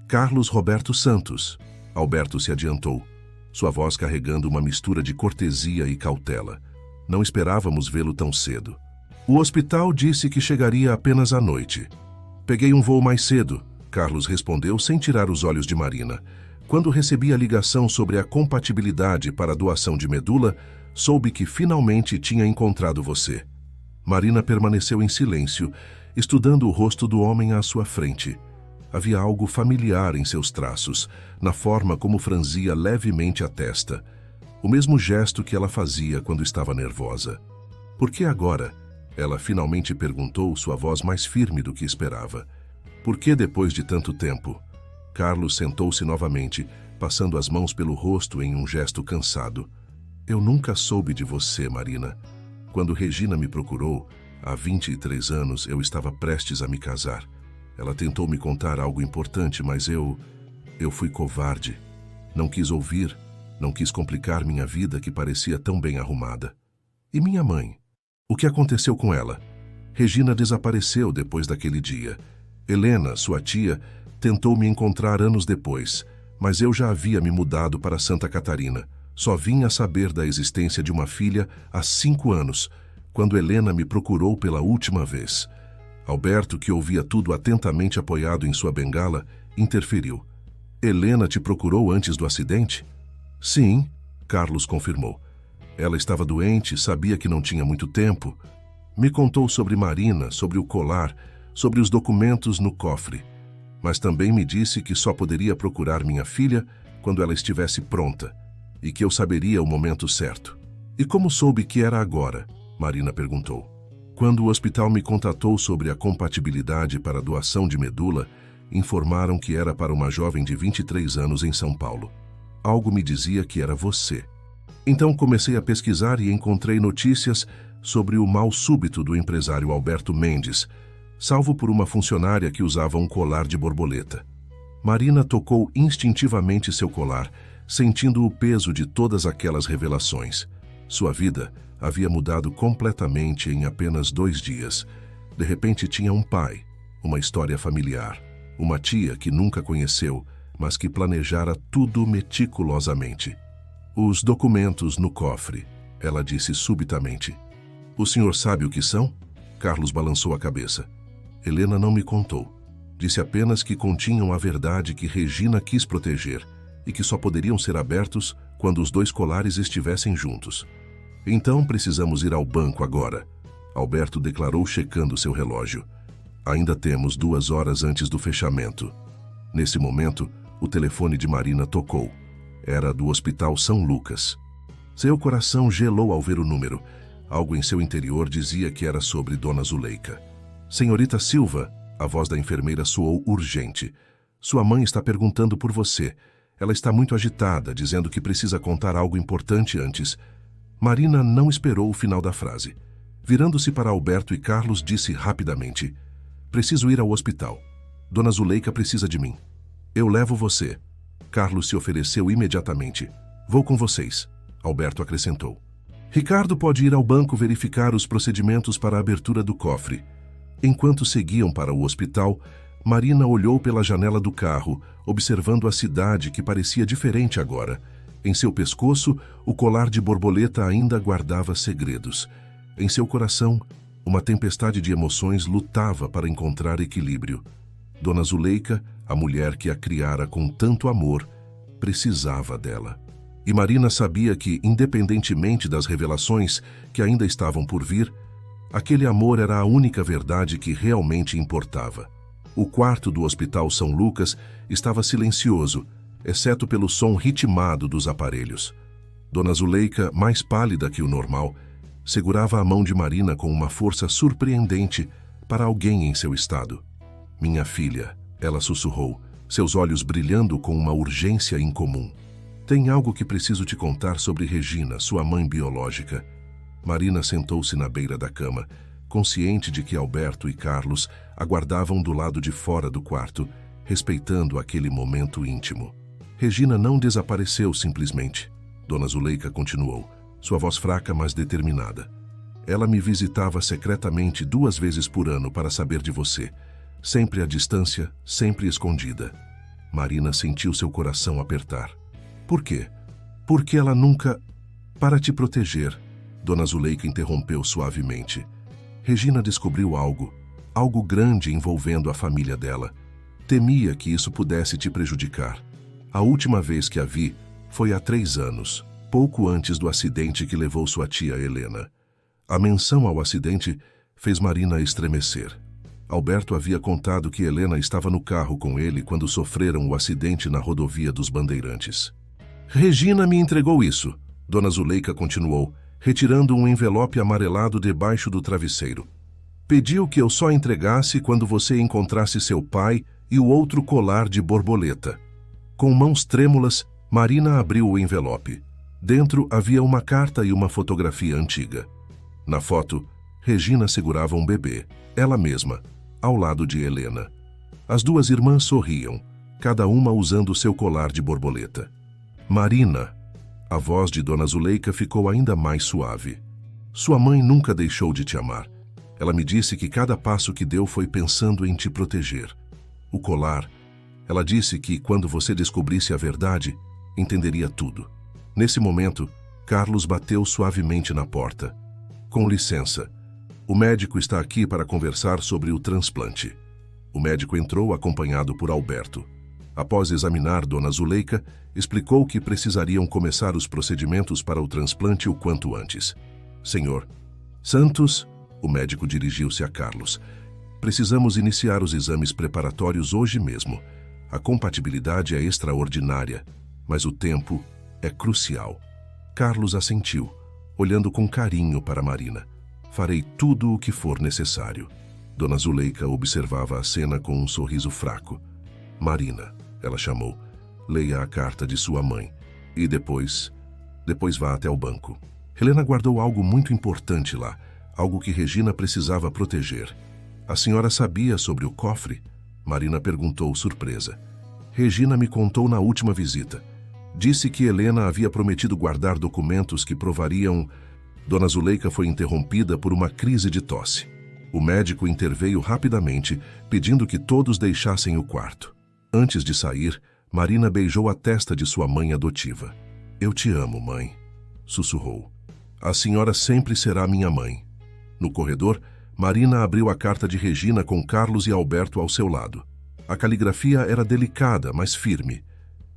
Carlos Roberto Santos. Alberto se adiantou, sua voz carregando uma mistura de cortesia e cautela. Não esperávamos vê-lo tão cedo. O hospital disse que chegaria apenas à noite. Peguei um voo mais cedo, Carlos respondeu sem tirar os olhos de Marina. Quando recebi a ligação sobre a compatibilidade para a doação de medula, soube que finalmente tinha encontrado você. Marina permaneceu em silêncio, estudando o rosto do homem à sua frente. Havia algo familiar em seus traços, na forma como franzia levemente a testa. O mesmo gesto que ela fazia quando estava nervosa. Por que agora? Ela finalmente perguntou, sua voz mais firme do que esperava. Por que depois de tanto tempo? Carlos sentou-se novamente, passando as mãos pelo rosto em um gesto cansado. Eu nunca soube de você, Marina. Quando Regina me procurou, há 23 anos, eu estava prestes a me casar. Ela tentou me contar algo importante, mas eu fui covarde. Não quis ouvir, não quis complicar minha vida que parecia tão bem arrumada. E minha mãe? O que aconteceu com ela? Regina desapareceu depois daquele dia. Helena, sua tia, tentou me encontrar anos depois, mas eu já havia me mudado para Santa Catarina. Só vim a saber da existência de uma filha há 5 anos, quando Helena me procurou pela última vez. Alberto, que ouvia tudo atentamente apoiado em sua bengala, interferiu. Helena te procurou antes do acidente? Sim, Carlos confirmou. Ela estava doente, sabia que não tinha muito tempo. Me contou sobre Marina, sobre o colar, sobre os documentos no cofre. Mas também me disse que só poderia procurar minha filha quando ela estivesse pronta, e que eu saberia o momento certo. E como soube que era agora? Marina perguntou. Quando o hospital me contatou sobre a compatibilidade para a doação de medula, informaram que era para uma jovem de 23 anos em São Paulo. Algo me dizia que era você. Então comecei a pesquisar e encontrei notícias sobre o mal súbito do empresário Alberto Mendes, salvo por uma funcionária que usava um colar de borboleta. Marina tocou instintivamente seu colar, sentindo o peso de todas aquelas revelações. Sua vida havia mudado completamente em apenas 2 dias. De repente tinha um pai, uma história familiar, uma tia que nunca conheceu, mas que planejara tudo meticulosamente. Os documentos no cofre, ela disse subitamente. O senhor sabe o que são? Carlos balançou a cabeça. Helena não me contou. Disse apenas que continham a verdade que Regina quis proteger e que só poderiam ser abertos quando os 2 colares estivessem juntos. Então precisamos ir ao banco agora, Alberto declarou checando seu relógio. Ainda temos 2 horas antes do fechamento. Nesse momento, o telefone de Marina tocou. Era do Hospital São Lucas. Seu coração gelou ao ver o número. Algo em seu interior dizia que era sobre Dona Zuleika. Senhorita Silva, a voz da enfermeira soou urgente. Sua mãe está perguntando por você. Ela está muito agitada, dizendo que precisa contar algo importante antes. Marina não esperou o final da frase. Virando-se para Alberto e Carlos, disse rapidamente: preciso ir ao hospital. Dona Zuleika precisa de mim. Eu levo você. Carlos se ofereceu imediatamente. Vou com vocês, Alberto acrescentou. Ricardo pode ir ao banco verificar os procedimentos para a abertura do cofre. Enquanto seguiam para o hospital, Marina olhou pela janela do carro, observando a cidade que parecia diferente agora. Em seu pescoço, o colar de borboleta ainda guardava segredos. Em seu coração, uma tempestade de emoções lutava para encontrar equilíbrio. Dona Zuleika, a mulher que a criara com tanto amor, precisava dela. E Marina sabia que, independentemente das revelações que ainda estavam por vir, aquele amor era a única verdade que realmente importava. O quarto do Hospital São Lucas estava silencioso, exceto pelo som ritmado dos aparelhos. Dona Zuleika, mais pálida que o normal, segurava a mão de Marina com uma força surpreendente para alguém em seu estado. "Minha filha", ela sussurrou, seus olhos brilhando com uma urgência incomum. "Tem algo que preciso te contar sobre Regina, sua mãe biológica." Marina sentou-se na beira da cama, consciente de que Alberto e Carlos aguardavam do lado de fora do quarto, respeitando aquele momento íntimo. "Regina não desapareceu simplesmente", Dona Zuleika continuou, sua voz fraca mas determinada. "Ela me visitava secretamente 2 vezes por ano para saber de você, sempre à distância, sempre escondida." Marina sentiu seu coração apertar. "Por quê? Porque ela nunca... Para te proteger." Dona Zuleika interrompeu suavemente. "Regina descobriu algo grande envolvendo a família dela. Temia que isso pudesse te prejudicar. A última vez que a vi foi há 3 anos, pouco antes do acidente que levou sua tia Helena." A menção ao acidente fez Marina estremecer. Alberto havia contado que Helena estava no carro com ele quando sofreram o acidente na rodovia dos Bandeirantes. "Regina me entregou isso", Dona Zuleika continuou, retirando um envelope amarelado debaixo do travesseiro. "Pediu que eu só entregasse quando você encontrasse seu pai e o outro colar de borboleta." Com mãos trêmulas, Marina abriu o envelope. Dentro havia uma carta e uma fotografia antiga. Na foto, Regina segurava um bebê, ela mesma, ao lado de Helena. As 2 irmãs sorriam, cada uma usando seu colar de borboleta. "Marina", a voz de Dona Zuleika ficou ainda mais suave. "Sua mãe nunca deixou de te amar. Ela me disse que cada passo que deu foi pensando em te proteger. O colar, ela disse que quando você descobrisse a verdade, entenderia tudo." Nesse momento, Carlos bateu suavemente na porta. "Com licença, o médico está aqui para conversar sobre o transplante." O médico entrou acompanhado por Alberto. Após examinar Dona Zuleika, explicou que precisariam começar os procedimentos para o transplante o quanto antes. "Senhor Santos", o médico dirigiu-se a Carlos, "precisamos iniciar os exames preparatórios hoje mesmo. A compatibilidade é extraordinária, mas o tempo é crucial." Carlos assentiu, olhando com carinho para Marina. "Farei tudo o que for necessário." Dona Zuleika observava a cena com um sorriso fraco. "Marina", ela chamou, "leia a carta de sua mãe e depois vá até o banco." Helena guardou algo muito importante lá, algo que Regina precisava proteger. "A senhora sabia sobre o cofre?" Marina perguntou surpresa. "Regina me contou na última visita. Disse que Helena havia prometido guardar documentos que provariam..." Dona Zuleika foi interrompida por uma crise de tosse. O médico interveio rapidamente, pedindo que todos deixassem o quarto. Antes de sair, Marina beijou a testa de sua mãe adotiva. "Eu te amo, mãe", sussurrou. "A senhora sempre será minha mãe." No corredor, Marina abriu a carta de Regina com Carlos e Alberto ao seu lado. A caligrafia era delicada, mas firme.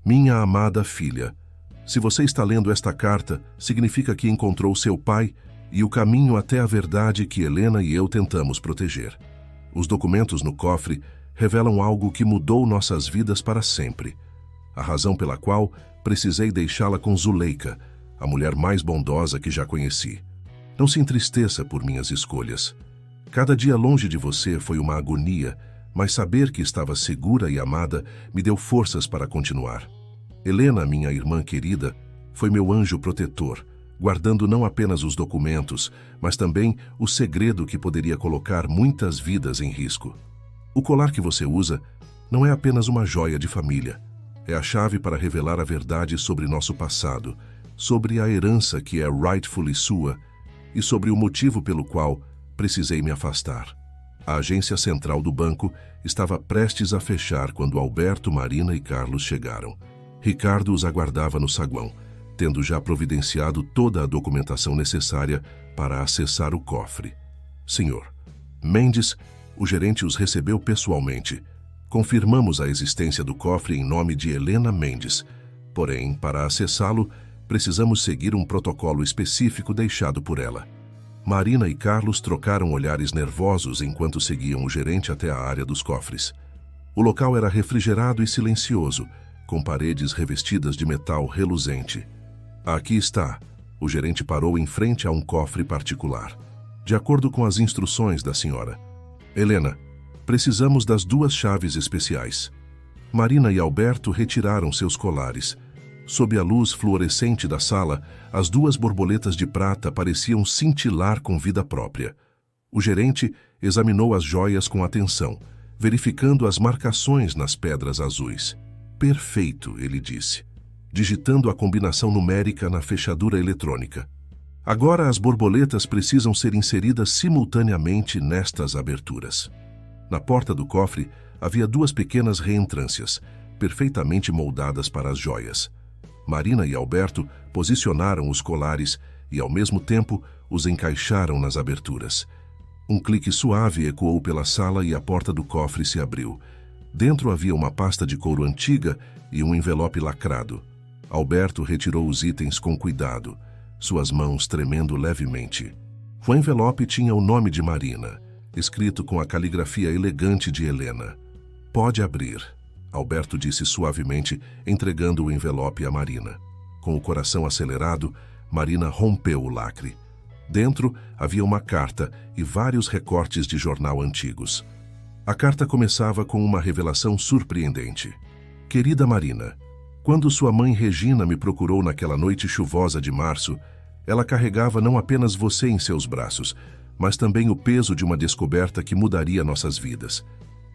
"Minha amada filha, se você está lendo esta carta, significa que encontrou seu pai e o caminho até a verdade que Helena e eu tentamos proteger. Os documentos no cofre revelam algo que mudou nossas vidas para sempre. A razão pela qual precisei deixá-la com Zuleika, a mulher mais bondosa que já conheci. Não se entristeça por minhas escolhas. Cada dia longe de você foi uma agonia, mas saber que estava segura e amada me deu forças para continuar. Helena, minha irmã querida, foi meu anjo protetor, guardando não apenas os documentos, mas também o segredo que poderia colocar muitas vidas em risco. O colar que você usa não é apenas uma joia de família. É a chave para revelar a verdade sobre nosso passado, sobre a herança que é rightfully sua e sobre o motivo pelo qual precisei me afastar." A agência central do banco estava prestes a fechar quando Alberto, Marina e Carlos chegaram. Ricardo os aguardava no saguão, tendo já providenciado toda a documentação necessária para acessar o cofre. "Senhor Mendes", o gerente os recebeu pessoalmente. "Confirmamos a existência do cofre em nome de Helena Mendes. Porém, para acessá-lo, Precisamos seguir um protocolo específico deixado por ela. Marina e Carlos trocaram olhares nervosos enquanto seguiam o gerente até a área dos cofres. O local era refrigerado e silencioso, com paredes revestidas de metal reluzente. Aqui está. O gerente parou em frente a um cofre particular. De acordo com as instruções da senhora. Helena, precisamos das 2 chaves especiais. Marina e Alberto retiraram seus colares. Sob a luz fluorescente da sala, as 2 borboletas de prata pareciam cintilar com vida própria. O gerente examinou as joias com atenção, verificando as marcações nas pedras azuis. Perfeito, ele disse, digitando a combinação numérica na fechadura eletrônica. Agora as borboletas precisam ser inseridas simultaneamente nestas aberturas. Na porta do cofre havia 2 pequenas reentrâncias, perfeitamente moldadas para as joias. Marina e Alberto posicionaram os colares e, ao mesmo tempo, os encaixaram nas aberturas. Um clique suave ecoou pela sala e a porta do cofre se abriu. Dentro havia uma pasta de couro antiga e um envelope lacrado. Alberto retirou os itens com cuidado, suas mãos tremendo levemente. O envelope tinha o nome de Marina, escrito com a caligrafia elegante de Helena. Pode abrir, Alberto disse suavemente, entregando o envelope a Marina. Com o coração acelerado, Marina rompeu o lacre. Dentro havia uma carta e vários recortes de jornal antigos. A carta começava com uma revelação surpreendente. Querida Marina, quando sua mãe Regina me procurou naquela noite chuvosa de março, ela carregava não apenas você em seus braços, mas também o peso de uma descoberta que mudaria nossas vidas.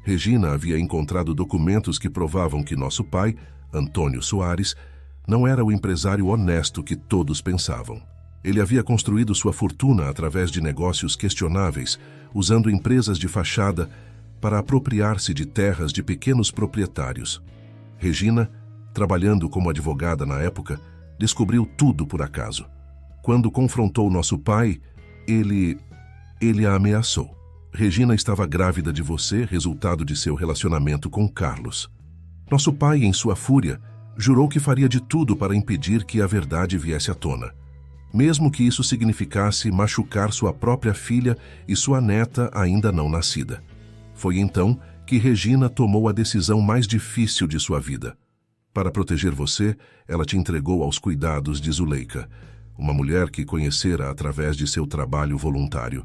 Regina havia encontrado documentos que provavam que nosso pai, Antônio Soares, não era o empresário honesto que todos pensavam. Ele havia construído sua fortuna através de negócios questionáveis, usando empresas de fachada para apropriar-se de terras de pequenos proprietários. Regina, trabalhando como advogada na época, descobriu tudo por acaso. Quando confrontou nosso pai, ele a ameaçou. Regina estava grávida de você, resultado de seu relacionamento com Carlos. Nosso pai, em sua fúria, jurou que faria de tudo para impedir que a verdade viesse à tona, mesmo que isso significasse machucar sua própria filha e sua neta ainda não nascida. Foi então que Regina tomou a decisão mais difícil de sua vida. Para proteger você, ela te entregou aos cuidados de Zuleika, uma mulher que conhecera através de seu trabalho voluntário.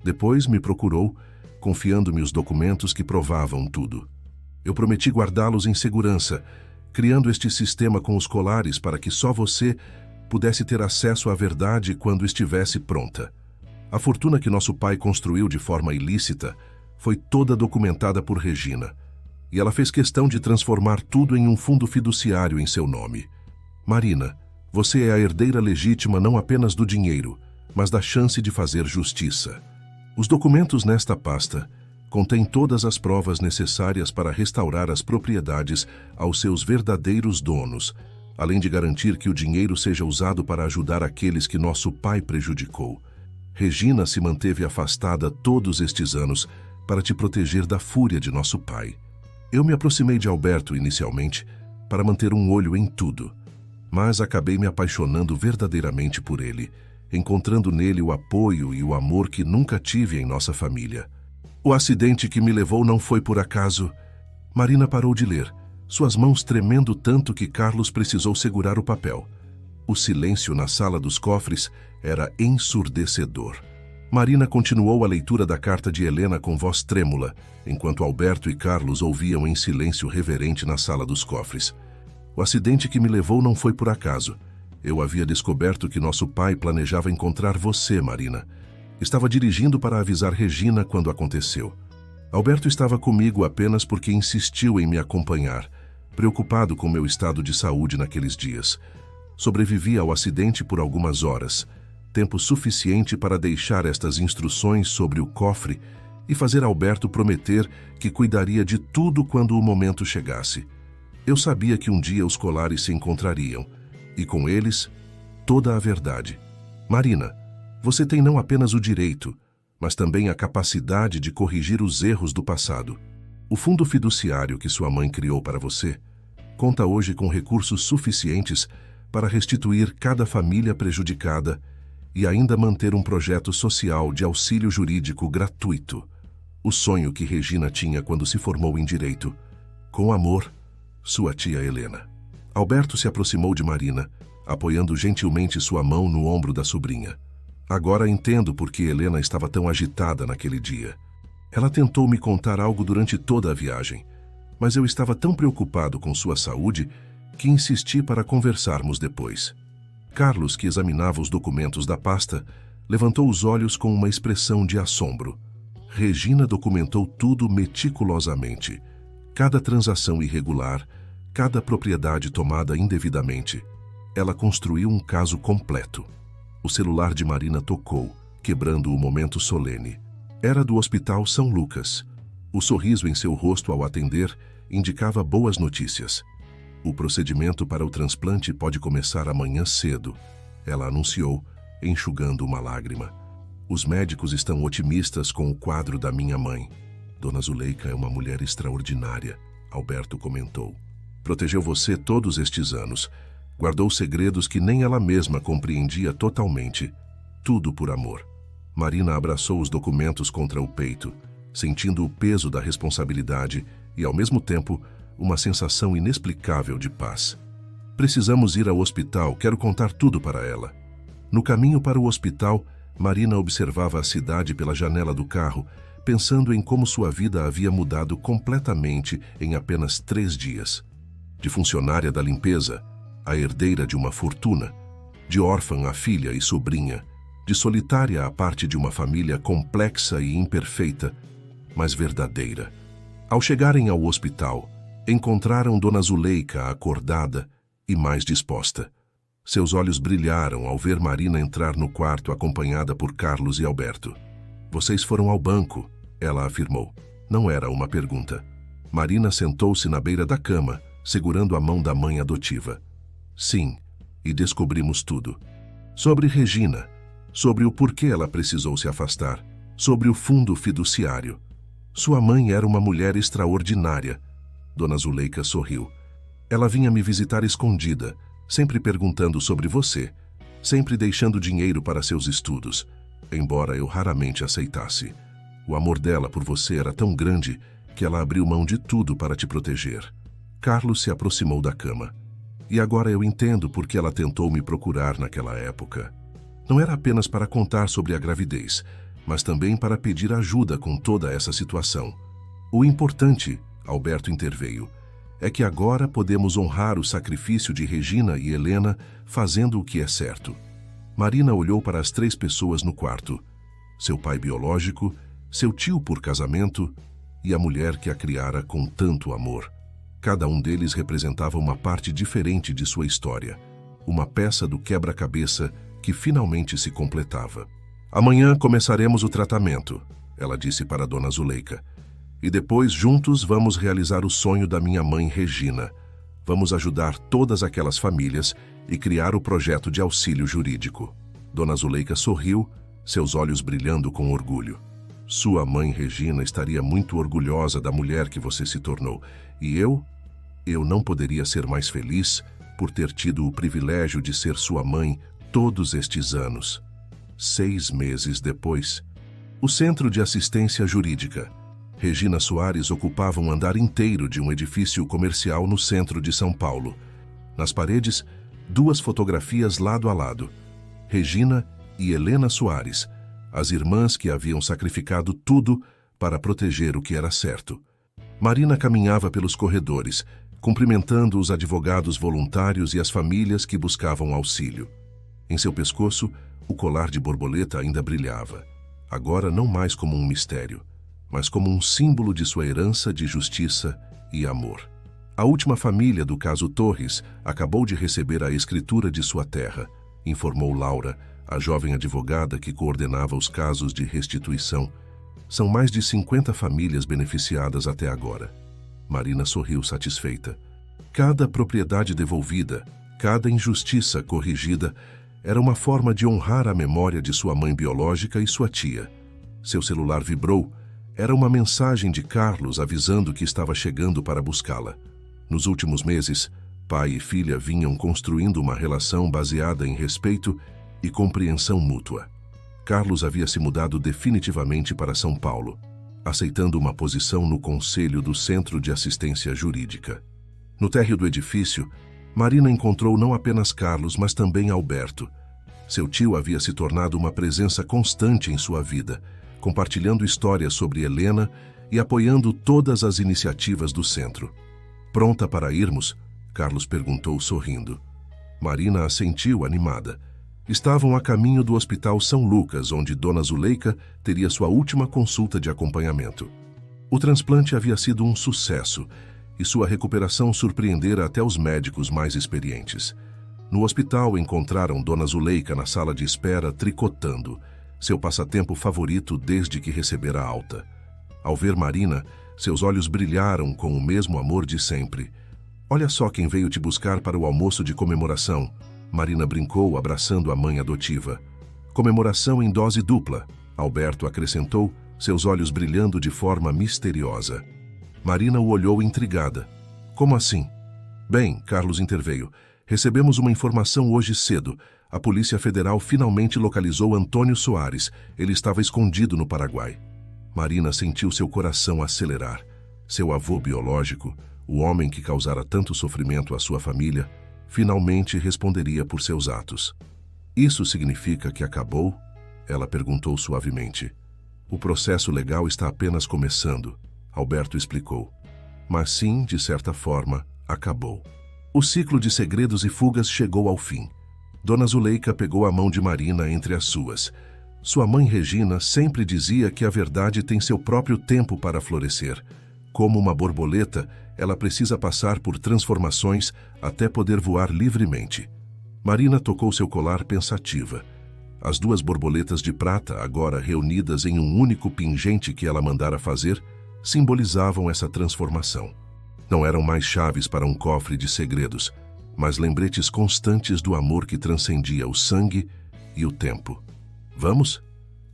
Depois me procurou, confiando-me os documentos que provavam tudo. Eu prometi guardá-los em segurança, criando este sistema com os colares para que só você pudesse ter acesso à verdade quando estivesse pronta. A fortuna que nosso pai construiu de forma ilícita foi toda documentada por Regina, e ela fez questão de transformar tudo em um fundo fiduciário em seu nome. Marina, você é a herdeira legítima não apenas do dinheiro, mas da chance de fazer justiça. Os documentos nesta pasta contêm todas as provas necessárias para restaurar as propriedades aos seus verdadeiros donos, além de garantir que o dinheiro seja usado para ajudar aqueles que nosso pai prejudicou. Regina se manteve afastada todos estes anos para te proteger da fúria de nosso pai. Eu me aproximei de Alberto inicialmente para manter um olho em tudo, mas acabei me apaixonando verdadeiramente por ele, encontrando nele o apoio e o amor que nunca tive em nossa família. O acidente que me levou não foi por acaso. Marina parou de ler, suas mãos tremendo tanto que Carlos precisou segurar o papel. O silêncio na sala dos cofres era ensurdecedor. Marina continuou a leitura da carta de Helena com voz trêmula, enquanto Alberto e Carlos ouviam em silêncio reverente na sala dos cofres. O acidente que me levou não foi por acaso. Eu havia descoberto que nosso pai planejava encontrar você, Marina. Estava dirigindo para avisar Regina quando aconteceu. Alberto estava comigo apenas porque insistiu em me acompanhar, preocupado com meu estado de saúde naqueles dias. Sobrevivi ao acidente por algumas horas, tempo suficiente para deixar estas instruções sobre o cofre e fazer Alberto prometer que cuidaria de tudo quando o momento chegasse. Eu sabia que um dia os colares se encontrariam, e com eles, toda a verdade. Marina, você tem não apenas o direito, mas também a capacidade de corrigir os erros do passado. O fundo fiduciário que sua mãe criou para você conta hoje com recursos suficientes para restituir cada família prejudicada e ainda manter um projeto social de auxílio jurídico gratuito. O sonho que Regina tinha quando se formou em Direito. Com amor, sua tia Helena. Alberto se aproximou de Marina, apoiando gentilmente sua mão no ombro da sobrinha. Agora entendo por que Helena estava tão agitada naquele dia. Ela tentou me contar algo durante toda a viagem, mas eu estava tão preocupado com sua saúde que insisti para conversarmos depois. Carlos, que examinava os documentos da pasta, levantou os olhos com uma expressão de assombro. Regina documentou tudo meticulosamente. Cada transação irregular, cada propriedade tomada indevidamente. Ela construiu um caso completo. O celular de Marina tocou, quebrando o momento solene. Era do Hospital São Lucas. O sorriso em seu rosto ao atender indicava boas notícias. O procedimento para o transplante pode começar amanhã cedo, ela anunciou, enxugando uma lágrima. Os médicos estão otimistas com o quadro da minha mãe. Dona Zuleika é uma mulher extraordinária, Alberto comentou. Protegeu você todos estes anos. Guardou segredos que nem ela mesma compreendia totalmente. Tudo por amor. Marina abraçou os documentos contra o peito, sentindo o peso da responsabilidade e, ao mesmo tempo, uma sensação inexplicável de paz. Precisamos ir ao hospital, quero contar tudo para ela. No caminho para o hospital, Marina observava a cidade pela janela do carro, pensando em como sua vida havia mudado completamente em apenas 3 dias. De funcionária da limpeza, a herdeira de uma fortuna, de órfã a filha e sobrinha, de solitária a parte de uma família complexa e imperfeita, mas verdadeira. Ao chegarem ao hospital, encontraram Dona Zuleika acordada e mais disposta. Seus olhos brilharam ao ver Marina entrar no quarto acompanhada por Carlos e Alberto. Vocês foram ao banco, ela afirmou. Não era uma pergunta. Marina sentou-se na beira da cama, segurando a mão da mãe adotiva. Sim, e descobrimos tudo. Sobre Regina, sobre o porquê ela precisou se afastar, sobre o fundo fiduciário. Sua mãe era uma mulher extraordinária. Dona Zuleika sorriu. Ela vinha me visitar escondida, sempre perguntando sobre você, sempre deixando dinheiro para seus estudos, embora eu raramente aceitasse. O amor dela por você era tão grande que ela abriu mão de tudo para te proteger. Carlos se aproximou da cama. E agora eu entendo por que ela tentou me procurar naquela época. Não era apenas para contar sobre a gravidez, mas também para pedir ajuda com toda essa situação. O importante, Alberto interveio, é que agora podemos honrar o sacrifício de Regina e Helena fazendo o que é certo. Marina olhou para as 3 pessoas no quarto. Seu pai biológico, seu tio por casamento e a mulher que a criara com tanto amor. Cada um deles representava uma parte diferente de sua história, uma peça do quebra-cabeça que finalmente se completava. Amanhã começaremos o tratamento, ela disse para Dona Zuleika. E depois, juntos, vamos realizar o sonho da minha mãe Regina. Vamos ajudar todas aquelas famílias e criar o projeto de auxílio jurídico. Dona Zuleika sorriu, seus olhos brilhando com orgulho. Sua mãe Regina estaria muito orgulhosa da mulher que você se tornou. E eu não poderia ser mais feliz por ter tido o privilégio de ser sua mãe todos estes anos. 6 meses depois, o Centro de Assistência Jurídica. Regina Soares ocupava um andar inteiro de um edifício comercial no centro de São Paulo. Nas paredes, 2 fotografias lado a lado. Regina e Helena Soares, as irmãs que haviam sacrificado tudo para proteger o que era certo. Marina caminhava pelos corredores, cumprimentando os advogados voluntários e as famílias que buscavam auxílio. Em seu pescoço, o colar de borboleta ainda brilhava, agora não mais como um mistério, mas como um símbolo de sua herança de justiça e amor. A última família do caso Torres acabou de receber a escritura de sua terra, informou Laura, a jovem advogada que coordenava os casos de restituição. São mais de 50 famílias beneficiadas até agora. Marina sorriu satisfeita. Cada propriedade devolvida, cada injustiça corrigida, era uma forma de honrar a memória de sua mãe biológica e sua tia. Seu celular vibrou. Era uma mensagem de Carlos avisando que estava chegando para buscá-la. Nos últimos meses, Pai e filha vinham construindo uma relação baseada em respeito e compreensão mútua. Carlos havia se mudado definitivamente para São Paulo, aceitando uma posição no conselho do Centro de Assistência Jurídica. No térreo do edifício, Marina encontrou não apenas Carlos, mas também Alberto. Seu tio havia se tornado uma presença constante em sua vida, compartilhando histórias sobre Helena e apoiando todas as iniciativas do centro. Pronta para irmos? Carlos perguntou sorrindo. Marina assentiu animada. Estavam a caminho do Hospital São Lucas, onde Dona Zuleika teria sua última consulta de acompanhamento. O transplante havia sido um sucesso e sua recuperação surpreendera até os médicos mais experientes. No hospital encontraram Dona Zuleika na sala de espera tricotando, seu passatempo favorito desde que recebera a alta. Ao ver Marina, seus olhos brilharam com o mesmo amor de sempre. "Olha só quem veio te buscar para o almoço de comemoração", Marina brincou, abraçando a mãe adotiva. "Comemoração em dose dupla", Alberto acrescentou, seus olhos brilhando de forma misteriosa. Marina o olhou intrigada. "Como assim?" "Bem", Carlos interveio, "recebemos uma informação hoje cedo. A Polícia Federal finalmente localizou Antônio Soares. Ele estava escondido no Paraguai." Marina sentiu seu coração acelerar. Seu avô biológico, o homem que causara tanto sofrimento à sua família, finalmente responderia por seus atos. "Isso significa que acabou?" Ela perguntou suavemente. "O processo legal está apenas começando", Alberto explicou. "Mas sim, de certa forma, acabou." O ciclo de segredos e fugas chegou ao fim. Dona Zuleika pegou a mão de Marina entre as suas. Sua mãe Regina sempre dizia que a verdade tem seu próprio tempo para florescer. Como uma borboleta, ela precisa passar por transformações até poder voar livremente. Marina tocou seu colar pensativa. As duas borboletas de prata, agora reunidas em um único pingente que ela mandara fazer, simbolizavam essa transformação. Não eram mais chaves para um cofre de segredos, mas lembretes constantes do amor que transcendia o sangue e o tempo. "Vamos?"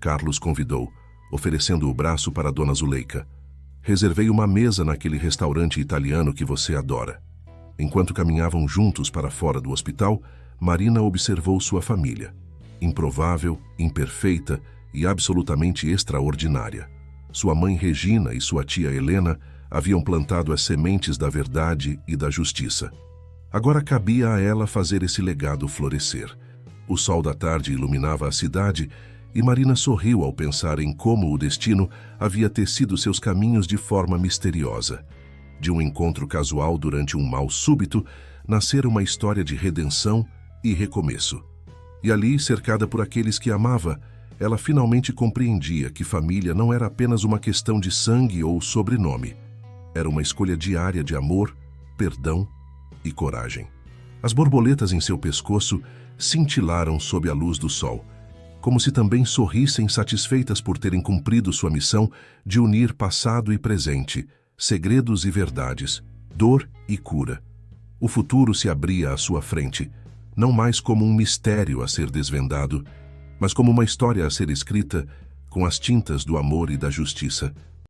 Carlos convidou, oferecendo o braço para Dona Zuleika. "Reservei uma mesa naquele restaurante italiano que você adora." Enquanto caminhavam juntos para fora do hospital, Marina observou sua família. Improvável, imperfeita e absolutamente extraordinária. Sua mãe Regina e sua tia Helena haviam plantado as sementes da verdade e da justiça. Agora cabia a ela fazer esse legado florescer. O sol da tarde iluminava a cidade e Marina sorriu ao pensar em como o destino havia tecido seus caminhos de forma misteriosa. De um encontro casual durante um mal súbito, nascera uma história de redenção e recomeço. E ali, cercada por aqueles que amava, ela finalmente compreendia que família não era apenas uma questão de sangue ou sobrenome. Era uma escolha diária de amor, perdão e coragem. As borboletas em seu pescoço cintilaram sob a luz do sol, como se também sorrissem satisfeitas por terem cumprido sua missão de unir passado e presente, segredos e verdades, dor e cura. O futuro se abria à sua frente, não mais como um mistério a ser desvendado, mas como uma história a ser escrita com as tintas do amor e da justiça.